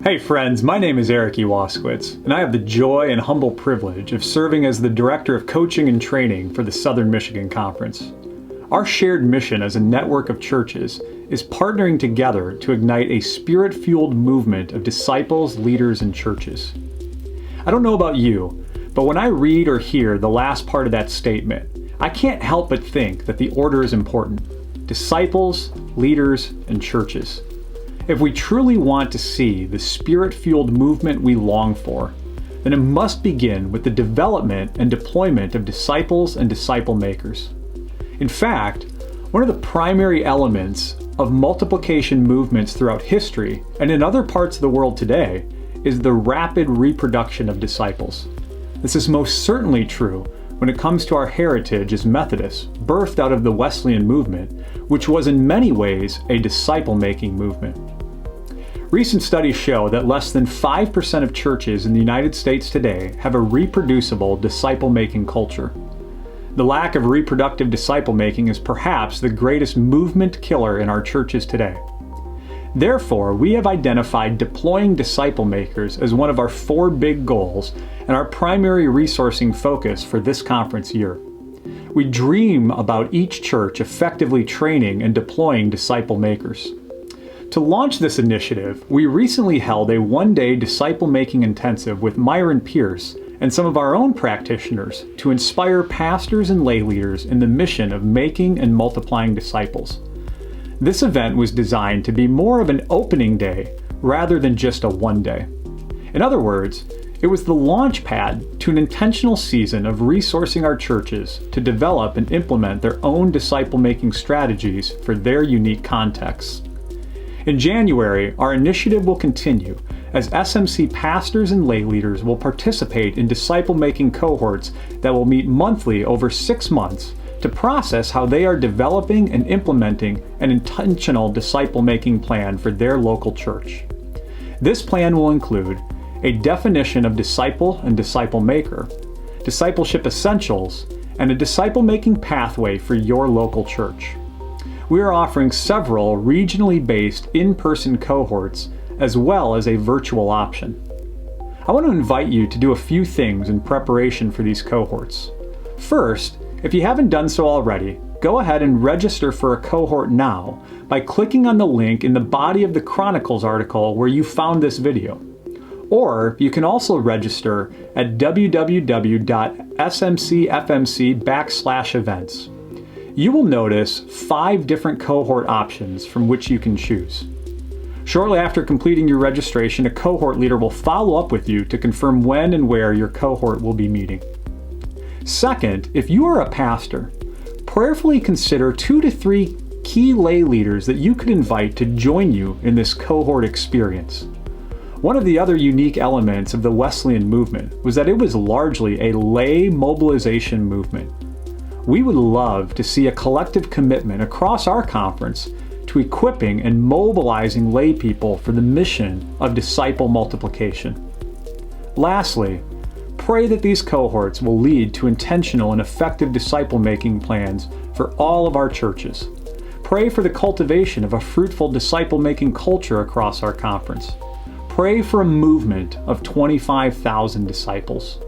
Hey friends, my name is Eric Ewaskowitz, and I have the joy and humble privilege of serving as the Director of Coaching and Training for the Southern Michigan Conference. Our shared mission as a network of churches is partnering together to ignite a spirit-fueled movement of disciples, leaders, and churches. I don't know about you, but when I read or hear the last part of that statement, I can't help but think that the order is important. Disciples, leaders, and churches. If we truly want to see the spirit-fueled movement we long for, then it must begin with the development and deployment of disciples and disciple makers. In fact, one of the primary elements of multiplication movements throughout history and in other parts of the world today is the rapid reproduction of disciples. This is most certainly true when it comes to our heritage as Methodists, birthed out of the Wesleyan movement, which was in many ways a disciple-making movement. Recent studies show that less than 5% of churches in the United States today have a reproducible disciple-making culture. The lack of reproductive disciple-making is perhaps the greatest movement killer in our churches today. Therefore, we have identified deploying disciple makers as one of our 4 big goals and our primary resourcing focus for this conference year. We dream about each church effectively training and deploying disciple makers. To launch this initiative, we recently held a 1-day disciple-making intensive with Myron Pierce and some of our own practitioners to inspire pastors and lay leaders in the mission of making and multiplying disciples. This event was designed to be more of an opening day rather than just a 1-day. In other words, it was the launch pad to an intentional season of resourcing our churches to develop and implement their own disciple-making strategies for their unique contexts. In January, our initiative will continue as SMC Pastors and lay leaders will participate in disciple-making cohorts that will meet monthly over 6 months to process how they are developing and implementing an intentional disciple-making plan for their local church. This plan will include a definition of disciple and disciple maker, discipleship essentials, and a disciple-making pathway for your local church. We are offering several regionally based in-person cohorts as well as a virtual option. I want to invite you to do a few things in preparation for these cohorts. First, if you haven't done so already, go ahead and register for a cohort now by clicking on the link in the body of the Chronicles article where you found this video. Or you can also register at www.smcfmc.com/events. You will notice 5 different cohort options from which you can choose. Shortly after completing your registration, a cohort leader will follow up with you to confirm when and where your cohort will be meeting. Second, if you are a pastor, prayerfully consider 2 to 3 key lay leaders that you could invite to join you in this cohort experience. One of the other unique elements of the Wesleyan movement was that it was largely a lay mobilization movement. We would love to see a collective commitment across our conference to equipping and mobilizing lay people for the mission of disciple multiplication. Lastly, pray that these cohorts will lead to intentional and effective disciple-making plans for all of our churches. Pray for the cultivation of a fruitful disciple-making culture across our conference. Pray for a movement of 25,000 disciples.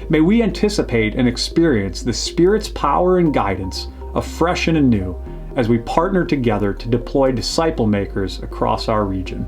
May we anticipate and experience the Spirit's power and guidance afresh and anew as we partner together to deploy disciple makers across our region.